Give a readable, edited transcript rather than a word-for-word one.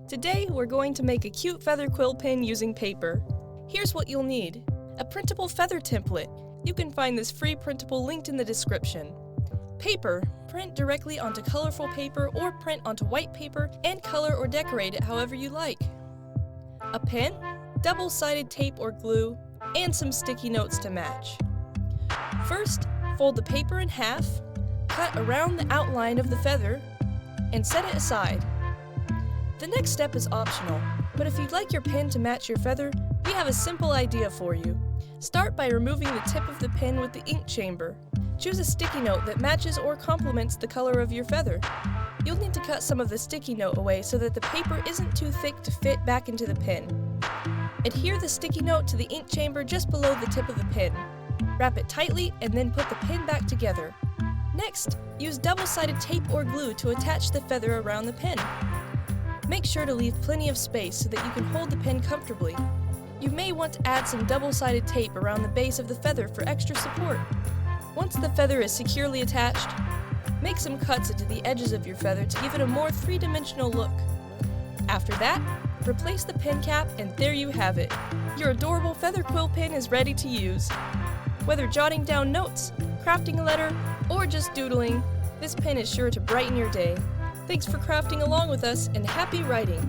Today, we're going to make a cute feather quill pin using paper. Here's what you'll need. A printable feather template. You can find this free printable linked in the description. Paper. Print directly onto colorful paper or print onto white paper and color or decorate it however you like. A pen, double-sided tape or glue, and some sticky notes to match. First, fold the paper in half, cut around the outline of the feather, and set it aside. The next step is optional, but if you'd like your pen to match your feather, we have a simple idea for you. Start by removing the tip of the pen with the ink chamber. Choose a sticky note that matches or complements the color of your feather. You'll need to cut some of the sticky note away so that the paper isn't too thick to fit back into the pen. Adhere the sticky note to the ink chamber just below the tip of the pen. Wrap it tightly and then put the pen back together. Next, use double-sided tape or glue to attach the feather around the pen. Make sure to leave plenty of space so that you can hold the pen comfortably. You may want to add some double-sided tape around the base of the feather for extra support. Once the feather is securely attached, make some cuts into the edges of your feather to give it a more three-dimensional look. After that, replace the pen cap and there you have it. Your adorable feather quill pen is ready to use. Whether jotting down notes, crafting a letter, or just doodling, this pen is sure to brighten your day. Thanks for crafting along with us and happy writing!